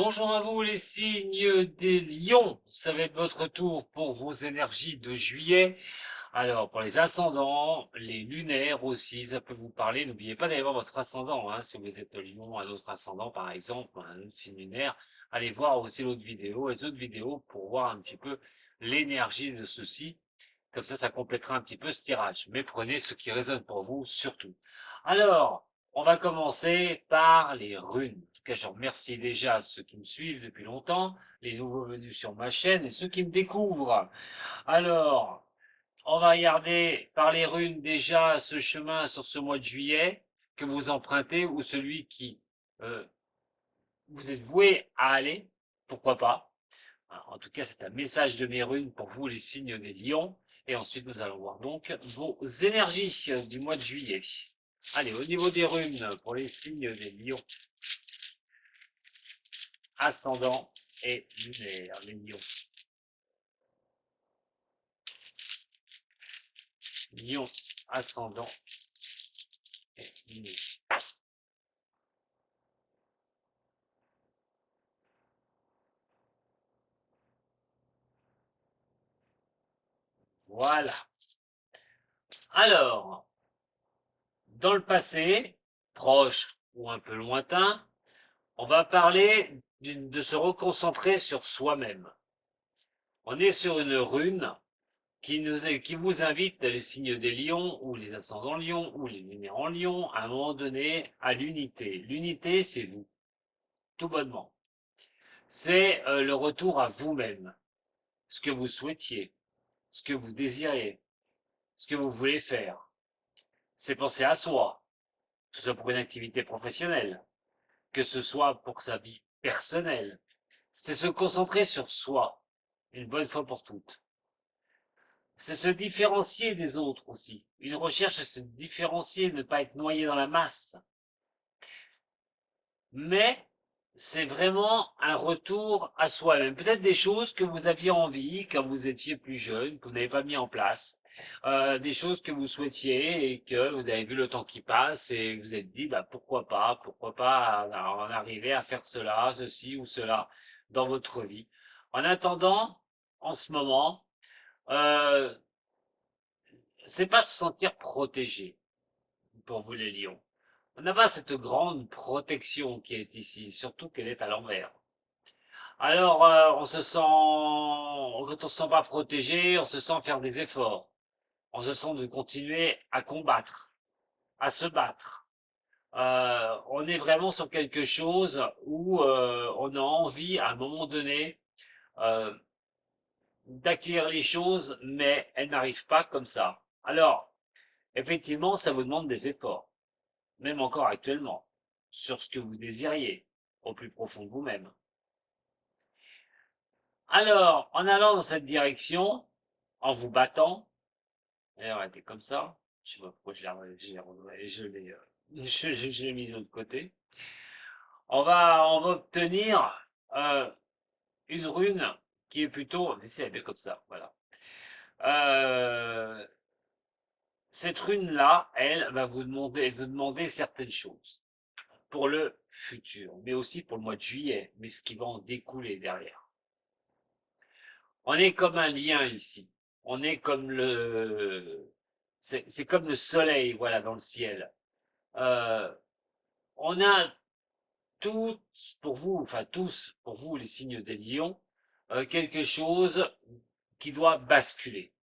Bonjour à vous les signes des lions, ça va être votre tour pour vos énergies de juillet. Alors pour les ascendants, les lunaires aussi, ça peut vous parler. N'oubliez pas d'aller voir votre ascendant, hein, si vous êtes lion, un autre ascendant par exemple, un autre signe lunaire. Allez voir aussi l'autre vidéo et les autres vidéos pour voir un petit peu l'énergie de ceci. Comme ça complétera un petit peu ce tirage. Mais prenez ce qui résonne pour vous surtout. Alors, on va commencer par les runes. En tout cas, je remercie déjà ceux qui me suivent depuis longtemps, les nouveaux venus sur ma chaîne et ceux qui me découvrent. Alors, on va regarder par les runes déjà ce chemin sur ce mois de juillet que vous empruntez ou celui qui euh, vous êtes voué à aller. Pourquoi pas? En tout cas, c'est un message de mes runes pour vous, les signes des lions. Et ensuite, nous allons voir donc vos énergies du mois de juillet. Allez, au niveau des runes, pour les signes des lions, ascendant et lunaire, les lions. Lion, ascendant et lunaire. Voilà. Alors, dans le passé, proche ou un peu lointain, on va parler de se reconcentrer sur soi-même. On est sur une rune qui vous invite, les signes des lions, ou les ascendants lions, ou les lumières en lion, à un moment donné, à l'unité. L'unité, c'est vous, tout bonnement. C'est le retour à vous-même, ce que vous souhaitiez, ce que vous désirez, ce que vous voulez faire. C'est penser à soi, que ce soit pour une activité professionnelle, que ce soit pour sa vie personnelle. C'est se concentrer sur soi, une bonne fois pour toutes. C'est se différencier des autres aussi. Une recherche, c'est se différencier, ne pas être noyé dans la masse. Mais c'est vraiment un retour à soi-même. Peut-être des choses que vous aviez envie quand vous étiez plus jeune, que vous n'avez pas mis en place. Des choses que vous souhaitiez et que vous avez vu le temps qui passe et vous êtes dit, bah, pourquoi pas en arriver à faire cela, ceci ou cela dans votre vie. En attendant, en ce moment, euh, c'est pas se sentir protégé pour vous les lions. On n'a pas cette grande protection qui est ici, surtout qu'elle est à l'envers. Alors, on se sent, quand on se sent pas protégé, on se sent faire des efforts. On se sent de continuer à combattre, à se battre. On est vraiment sur quelque chose où on a envie, à un moment donné, euh, d'accueillir les choses, mais elles n'arrivent pas comme ça. Alors, effectivement, ça vous demande des efforts, même encore actuellement, sur ce que vous désiriez, au plus profond de vous-même. Alors, en allant dans cette direction, en vous battant, d'ailleurs, elle était comme ça, je sais pas pourquoi je l'ai mis de l'autre côté, on va obtenir une rune qui est plutôt, mais si elle est bien comme ça, voilà. Euh, cette rune-là, elle va vous demander certaines choses pour le futur, mais aussi pour le mois de juillet, mais ce qui va en découler derrière. On est comme un lien ici. On est comme c'est comme le soleil, voilà, dans le ciel. Euh, on a tous pour vous, enfin tous pour vous, les signes des lions, quelque chose qui doit basculer.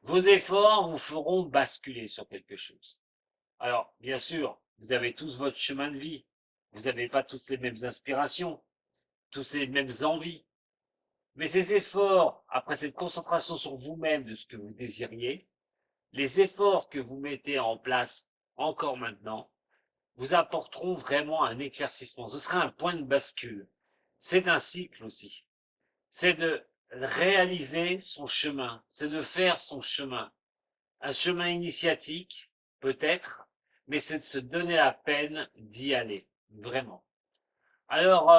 Vos efforts vous feront basculer sur quelque chose. Alors, bien sûr, vous avez tous votre chemin de vie. Vous n'avez pas toutes les mêmes inspirations, tous ces mêmes envies. Mais ces efforts, après cette concentration sur vous-même de ce que vous désiriez, les efforts que vous mettez en place encore maintenant, vous apporteront vraiment un éclaircissement. Ce sera un point de bascule. C'est un cycle aussi. C'est de réaliser son chemin, c'est de faire son chemin. Un chemin initiatique, peut-être, mais c'est de se donner la peine d'y aller, vraiment. Alors,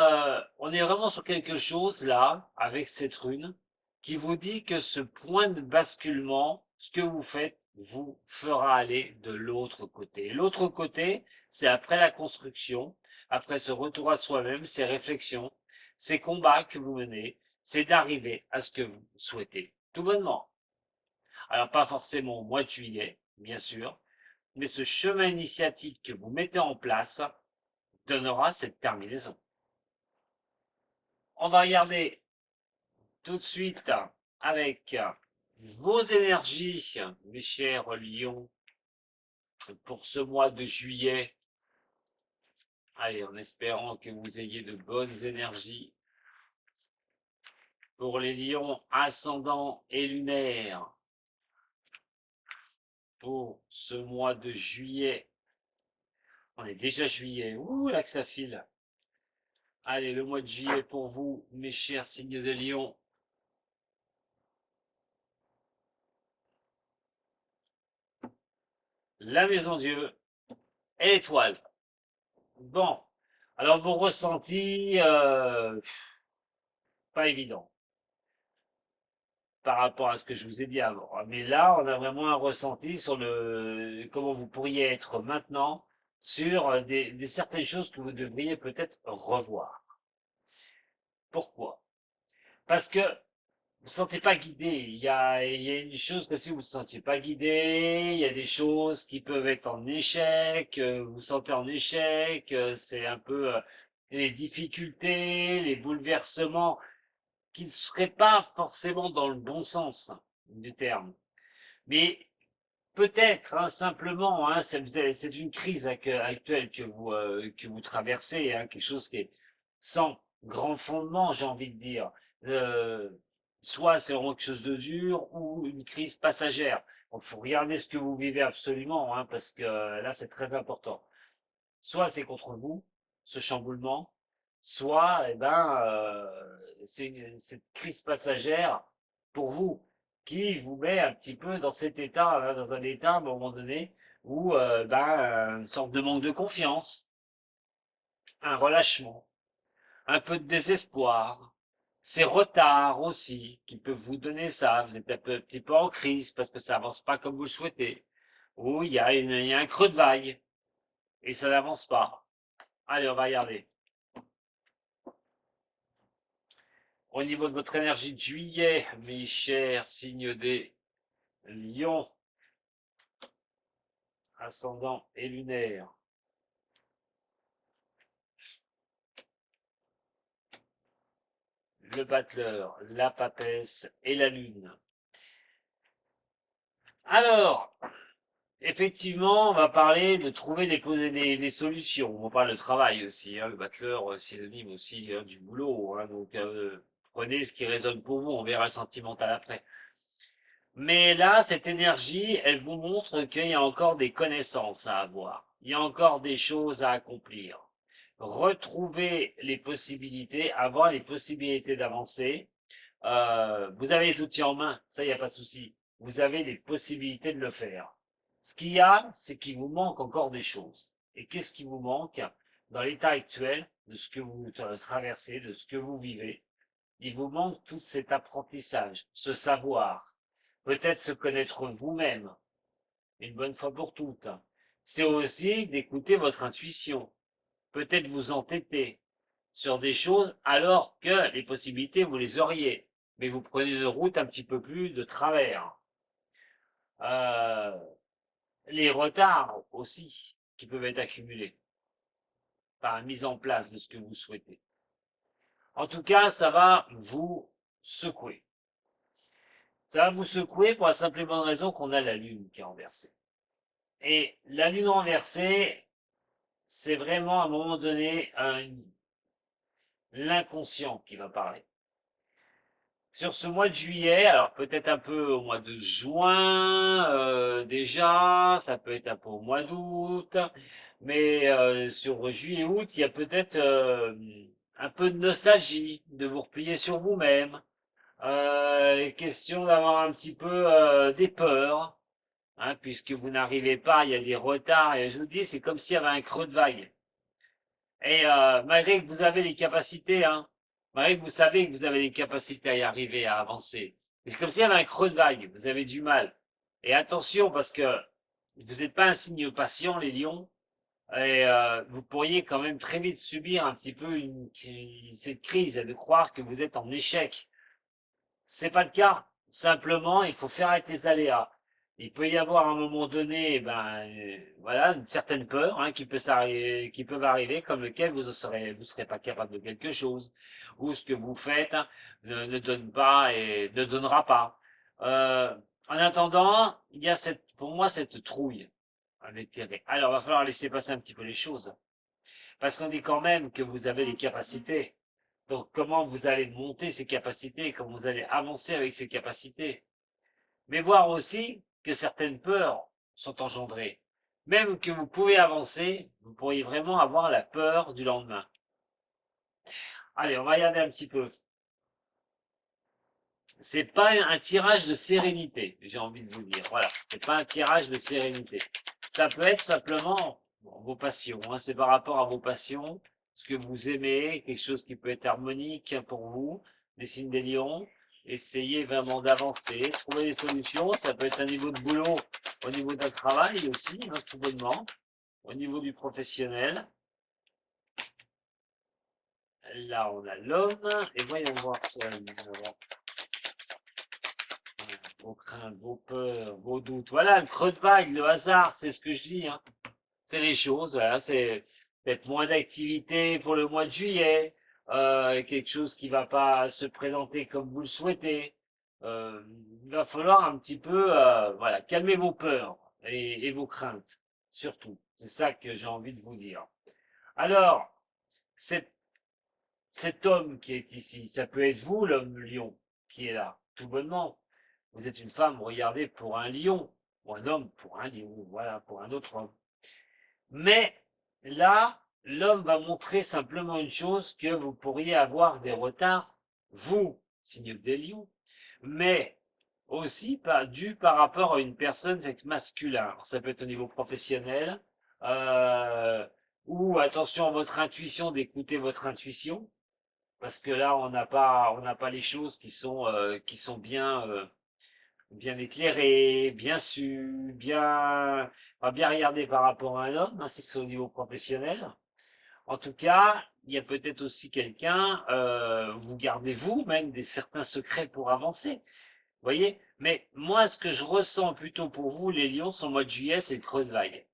on est vraiment sur quelque chose là, avec cette rune, qui vous dit que ce point de basculement, ce que vous faites, vous fera aller de l'autre côté. L'autre côté, c'est après la construction, après ce retour à soi-même, ces réflexions, ces combats que vous menez, c'est d'arriver à ce que vous souhaitez, tout bonnement. Alors pas forcément au mois de juillet, bien sûr, mais ce chemin initiatique que vous mettez en place donnera cette terminaison. On va regarder tout de suite avec vos énergies, mes chers lions, pour ce mois de juillet. Allez, en espérant que vous ayez de bonnes énergies. Pour les lions ascendants et lunaires, pour ce mois de juillet. On est déjà juillet. Ouh, là que ça file. Allez, le mois de juillet pour vous, mes chers signes de lion. La maison Dieu et l'étoile. Bon, alors vos ressentis, pas évident par rapport à ce que je vous ai dit avant. Mais là, on a vraiment un ressenti sur le comment vous pourriez être maintenant sur des certaines choses que vous devriez peut-être revoir. Pourquoi? Parce que vous ne vous sentez pas guidé. Il y a une chose que si vous ne vous sentiez pas guidé, il y a des choses qui peuvent être en échec, vous vous sentez en échec, c'est un peu les difficultés, les bouleversements qui ne seraient pas forcément dans le bon sens du terme. Mais peut-être, hein, simplement, hein, c'est une crise actuelle que vous traversez, hein, quelque chose qui est sans grand fondement, j'ai envie de dire. Euh, Soit c'est vraiment quelque chose de dur ou une crise passagère. Donc, il faut regarder ce que vous vivez absolument, hein, parce que là, c'est très important. Soit c'est contre vous, ce chamboulement, soit, eh ben, cette crise passagère pour vous, qui vous met un petit peu dans cet état, hein, dans un état à un moment donné, où, une sorte de manque de confiance, un relâchement, un peu de désespoir, ces retards aussi, qui peuvent vous donner ça, vous êtes un petit peu en crise parce que ça avance pas comme vous le souhaitez, ou il y a un creux de vague, et ça n'avance pas. Allez, on va regarder. Au niveau de votre énergie de juillet, mes chers signes des lions, ascendant et lunaire. Le battleur, la papesse et la lune. Alors, effectivement, on va parler de trouver des solutions. On parle de travail aussi, hein, le battleur, synonyme aussi du boulot. Hein, donc, prenez ce qui résonne pour vous, on verra le sentimental après. Mais là, cette énergie, elle vous montre qu'il y a encore des connaissances à avoir. Il y a encore des choses à accomplir. Retrouver les possibilités, avoir les possibilités d'avancer. Vous avez les outils en main, ça, il n'y a pas de souci. Vous avez les possibilités de le faire. Ce qu'il y a, c'est qu'il vous manque encore des choses. Et qu'est-ce qui vous manque dans l'état actuel de ce que vous traversez, de ce que vous vivez? Il vous manque tout cet apprentissage, ce savoir, peut-être se connaître vous-même, une bonne fois pour toutes. C'est aussi d'écouter votre intuition, peut-être vous entêter sur des choses alors que les possibilités, vous les auriez, mais vous prenez une route un petit peu plus de travers. Euh, les retards aussi qui peuvent être accumulés par la mise en place de ce que vous souhaitez. En tout cas, ça va vous secouer. Ça va vous secouer pour la simple et bonne raison qu'on a la lune qui est renversée. Et la lune renversée, c'est vraiment à un moment donné l'inconscient qui va parler. Sur ce mois de juillet, alors peut-être un peu au mois de juin déjà, ça peut être un peu au mois d'août, mais sur juillet-août, il y a peut-être un peu de nostalgie, de vous replier sur vous-même, question d'avoir un petit peu des peurs, hein, puisque vous n'arrivez pas, il y a des retards, et je vous dis, c'est comme s'il y avait un creux de vague. Et malgré que vous avez les capacités, hein, malgré que vous savez que vous avez les capacités à y arriver, à avancer, mais c'est comme s'il y avait un creux de vague, vous avez du mal. Et attention, parce que vous n'êtes pas un signe patient, les lions, Et vous pourriez quand même très vite subir un petit peu cette crise et de croire que vous êtes en échec. C'est pas le cas. Simplement, il faut faire avec les aléas. Il peut y avoir à un moment donné, voilà, une certaine peur hein, qui peuvent arriver, comme lequel vous serez pas capable de quelque chose, ou ce que vous faites hein, ne donne pas et ne donnera pas. Euh, En attendant, il y a pour moi cette trouille à l'intérêt. Alors, il va falloir laisser passer un petit peu les choses, parce qu'on dit quand même que vous avez les capacités. Donc, comment vous allez monter ces capacités, comment vous allez avancer avec ces capacités. Mais voir aussi que certaines peurs sont engendrées. Même que vous pouvez avancer, vous pourriez vraiment avoir la peur du lendemain. Allez, on va regarder un petit peu. C'est pas un tirage de sérénité, j'ai envie de vous dire. Voilà, c'est pas un tirage de sérénité. Ça peut être simplement vos passions. Hein, c'est par rapport à vos passions, ce que vous aimez, quelque chose qui peut être harmonique pour vous, des signes des lions. Essayez vraiment d'avancer, trouver des solutions. Ça peut être un niveau de boulot, au niveau d'un travail aussi, hein, tout bonnement, au niveau du professionnel. Là, on a l'homme, et voyons voir ça. Vos craintes, vos peurs, vos doutes. Voilà, le creux de vague, le hasard, c'est ce que je dis. Hein. C'est les choses, voilà, c'est peut-être moins d'activité pour le mois de juillet, quelque chose qui va pas se présenter comme vous le souhaitez. Il va falloir un petit peu, voilà, calmer vos peurs et vos craintes, surtout. C'est ça que j'ai envie de vous dire. Alors, cet, cet homme qui est ici, ça peut être vous, l'homme lion, qui est là, tout bonnement. Vous êtes une femme, regardez pour un lion, ou un homme pour un lion, voilà, pour un autre homme. Mais là, l'homme va montrer simplement une chose, que vous pourriez avoir des retards, vous, signe des lions, mais aussi dû par rapport à une personne sexe masculin. Alors, ça peut être au niveau professionnel, euh, ou attention à votre intuition, d'écouter votre intuition, parce que là, on n'a pas les choses qui sont bien, bien éclairé, bien su, bien, enfin, bien regardé par rapport à un homme, hein, si c'est au niveau professionnel. En tout cas, il y a peut-être aussi quelqu'un, vous gardez vous-même des certains secrets pour avancer. Vous voyez? Mais moi, ce que je ressens plutôt pour vous, les lions, sur le mois de juillet, c'est le creux de vague.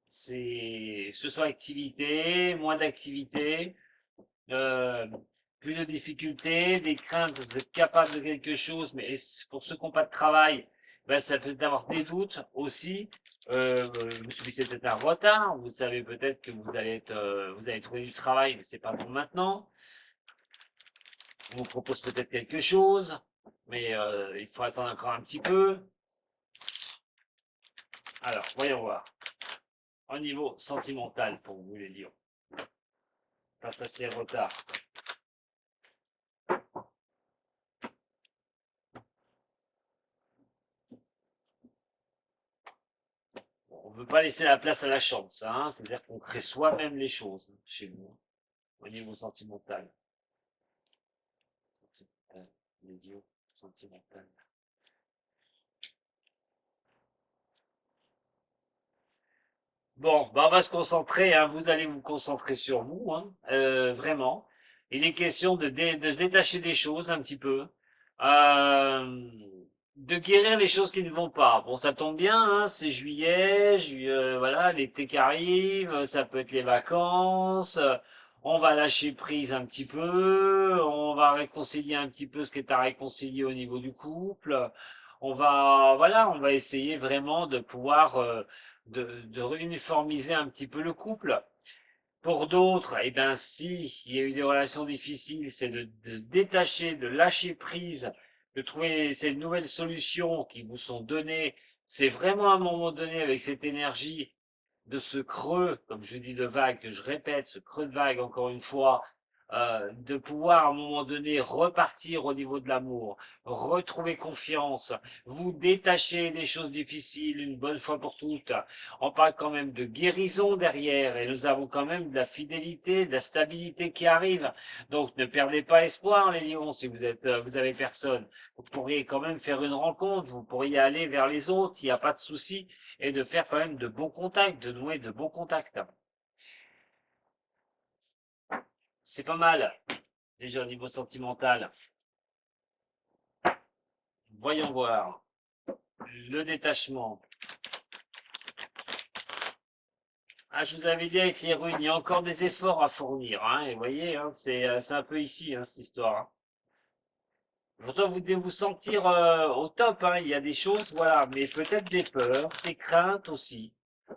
Ce soit activité, moins d'activité, euh, plus de difficultés, des craintes, vous êtes capable de quelque chose, mais pour ceux qui n'ont pas de travail, ben, ça peut avoir des doutes aussi. Vous subissez peut-être un retard, vous savez peut-être que vous allez trouver du travail, mais c'est pas pour maintenant. On vous propose peut-être quelque chose, mais il faut attendre encore un petit peu. Alors, voyons voir. Au niveau sentimental pour vous les lions, face à ces retards. On ne veut pas laisser la place à la chance, hein. C'est-à-dire qu'on crée soi-même les choses chez nous, hein, au niveau sentimental. Sentimental, médio, sentimental. Bon, bah on va se concentrer, hein. Vous allez vous concentrer sur vous, hein, vraiment. Il est question de se détacher des choses un petit peu, euh, de guérir les choses qui ne vont pas. Bon, ça tombe bien, hein, c'est juillet, voilà, l'été qui arrive, ça peut être les vacances. On va lâcher prise un petit peu, on va réconcilier un petit peu ce qui est à réconcilier au niveau du couple. Voilà, on va essayer vraiment de pouvoir de réuniformiser un petit peu le couple. Pour d'autres, eh ben, si il y a eu des relations difficiles, c'est de détacher, de lâcher prise, de trouver ces nouvelles solutions qui vous sont données. C'est vraiment à un moment donné, avec cette énergie de ce creux, comme je dis de vague, que je répète, ce creux de vague, encore une fois, de pouvoir à un moment donné repartir au niveau de l'amour, retrouver confiance, vous détacher des choses difficiles une bonne fois pour toutes. On parle quand même de guérison derrière et nous avons quand même de la fidélité, de la stabilité qui arrive. Donc ne perdez pas espoir les lions si vous avez personne. Vous pourriez quand même faire une rencontre, vous pourriez aller vers les autres, il n'y a pas de souci, et de faire quand même de bons contacts, de nouer de bons contacts. C'est pas mal, déjà au niveau sentimental. Voyons voir. Le détachement. Ah, je vous avais dit avec les runes, il y a encore des efforts à fournir. Hein, et vous voyez, hein, c'est un peu ici, hein, cette histoire. Hein. Pourtant, vous devez vous sentir au top. Hein, il y a des choses, voilà, mais peut-être des peurs, des craintes aussi.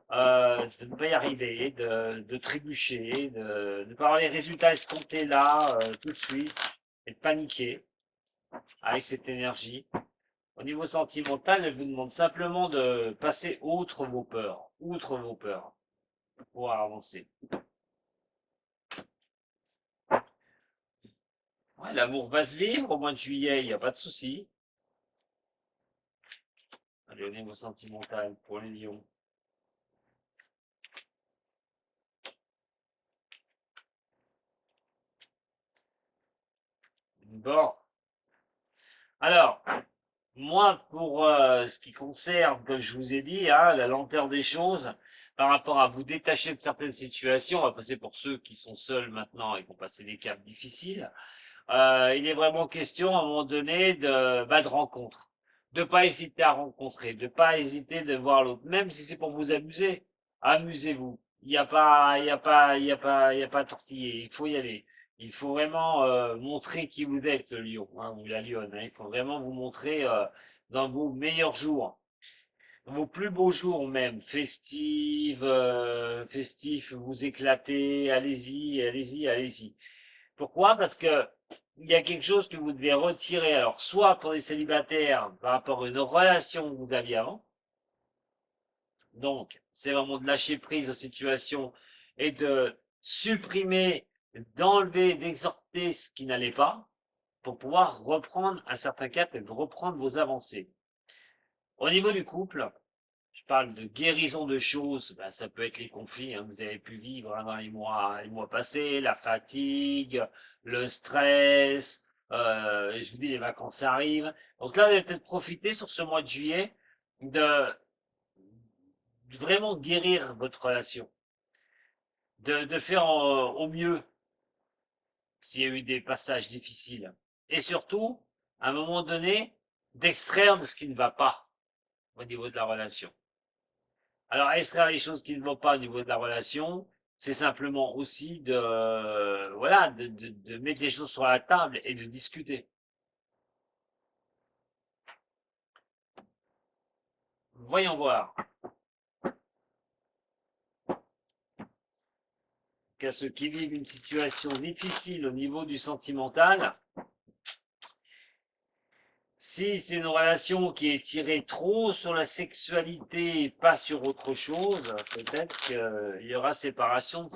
De ne pas y arriver, de trébucher, de ne pas avoir les résultats escomptés là, tout de suite, et de paniquer avec cette énergie. Au niveau sentimental, elle vous demande simplement de passer outre vos peurs, pour pouvoir avancer. Ouais, l'amour va se vivre au mois de juillet, il n'y a pas de souci. Allez, au niveau sentimental, pour les lions. Bon. Alors, moi, pour ce qui concerne, comme je vous ai dit, hein, la lenteur des choses, par rapport à vous détacher de certaines situations, on va passer pour ceux qui sont seuls maintenant et qui ont passé des caps difficiles. Il est vraiment question à un moment donné de rencontre, de pas hésiter à rencontrer, de pas hésiter de voir l'autre, même si c'est pour vous amuser. Amusez-vous. Il y a pas à tortiller. Il faut y aller. Il faut vraiment montrer qui vous êtes, le lion, hein, ou la lionne. Hein. Il faut vraiment vous montrer dans vos meilleurs jours, vos plus beaux jours même, festifs, vous éclatez. Allez-y, allez-y, allez-y. Pourquoi? Parce que il y a quelque chose que vous devez retirer. Alors, soit pour les célibataires, par rapport à une relation que vous aviez avant. Donc, c'est vraiment de lâcher prise aux situations et de supprimer, d'enlever, d'exhorter ce qui n'allait pas pour pouvoir reprendre un certain cap et reprendre vos avancées. Au niveau du couple, je parle de guérison de choses, ben, ça peut être les conflits hein, que vous avez pu vivre hein, dans les mois passés, la fatigue, le stress, je vous dis les vacances arrivent. Donc là, vous allez peut-être profiter sur ce mois de juillet de, de vraiment guérir votre relation, de faire au mieux s'il y a eu des passages difficiles. Et surtout, à un moment donné, d'extraire de ce qui ne va pas au niveau de la relation. Alors, extraire les choses qui ne vont pas au niveau de la relation, c'est simplement aussi voilà, de mettre les choses sur la table et de discuter. Voyons voir. Qu'à ceux qui vivent une situation difficile au niveau du sentimental, si c'est une relation qui est tirée trop sur la sexualité et pas sur autre chose, peut-être qu'il y aura séparation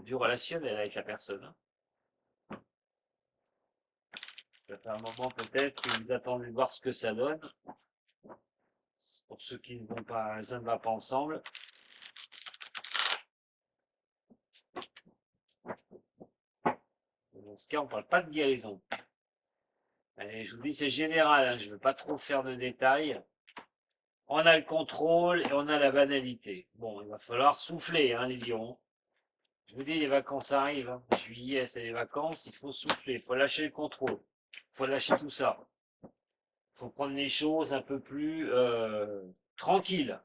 du relationnel avec la personne. Hein. Ça fait un moment peut-être que vous attendez de voir ce que ça donne. Pour ceux qui ne vont pas, ça ne va pas ensemble. Dans ce cas, on ne parle pas de guérison. Et je vous dis, c'est général, hein, je ne veux pas trop faire de détails. On a le contrôle et on a la banalité. Bon, il va falloir souffler, hein, les lions. Je vous dis, les vacances arrivent. Hein. Juillet, c'est les vacances, il faut souffler, il faut lâcher le contrôle. Il faut lâcher tout ça. Il faut prendre les choses un peu plus tranquilles.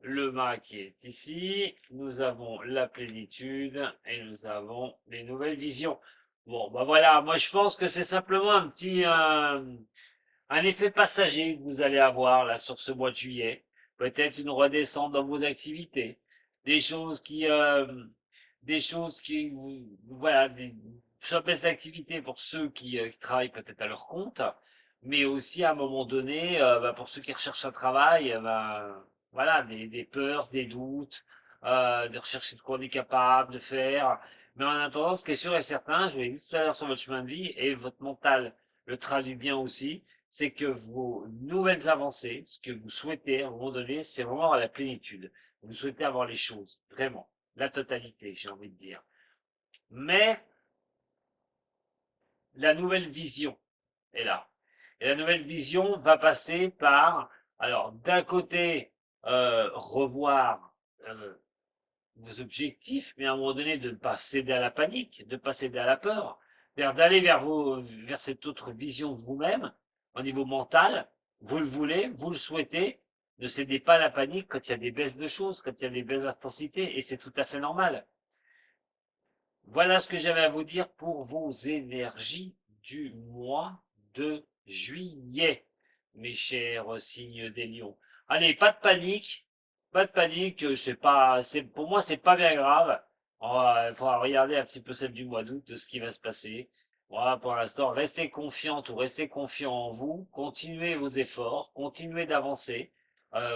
Le mât qui est ici, nous avons la plénitude et nous avons les nouvelles visions. Bon, bah voilà, moi je pense que c'est simplement un effet passager que vous allez avoir là sur ce mois de juillet. Peut-être une redescente dans vos activités, des choses voilà, des soit baisse d'activité pour ceux qui travaillent peut-être à leur compte, mais aussi à un moment donné, bah, pour ceux qui recherchent un travail, bah, voilà, des peurs, des doutes, de rechercher ce qu'on est capable de faire. Mais en attendant, ce qui est sûr et certain, je vous l'ai dit tout à l'heure sur votre chemin de vie, et votre mental le traduit bien aussi, c'est que vos nouvelles avancées, ce que vous souhaitez à un moment donné, c'est vraiment à la plénitude. Vous souhaitez avoir les choses, vraiment, la totalité, j'ai envie de dire. Mais la nouvelle vision est là. Et la nouvelle vision va passer par, alors d'un côté, revoir vos objectifs, mais à un moment donné, de ne pas céder à la panique, de ne pas céder à la peur, d'aller vers cette autre vision de vous-même, au niveau mental. Vous le voulez, vous le souhaitez. Ne cédez pas à la panique quand il y a des baisses de choses, quand il y a des baisses d'intensité, et c'est tout à fait normal. Voilà ce que j'avais à vous dire pour vos énergies du mois de juillet, mes chers signes des lions. Allez, pas de panique, pour moi c'est pas bien grave. Il faudra regarder un petit peu celle du mois d'août, de ce qui va se passer. Voilà, pour l'instant, restez confiante ou restez confiant en vous, continuez vos efforts, continuez d'avancer.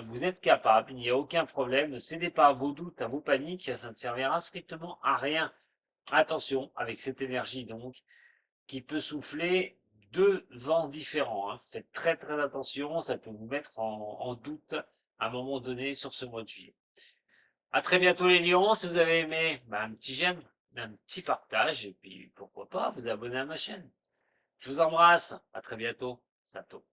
Vous êtes capable, il n'y a aucun problème, ne cédez pas à vos doutes, à vos paniques, ça ne servira strictement à rien. Attention avec cette énergie donc qui peut souffler deux vents différents, hein. Faites très très attention, ça peut vous mettre en doute à un moment donné sur ce mois de juillet. À très bientôt les lions, si vous avez aimé, un petit j'aime, un petit partage et puis pourquoi pas vous abonner à ma chaîne. Je vous embrasse, à très bientôt, Sato.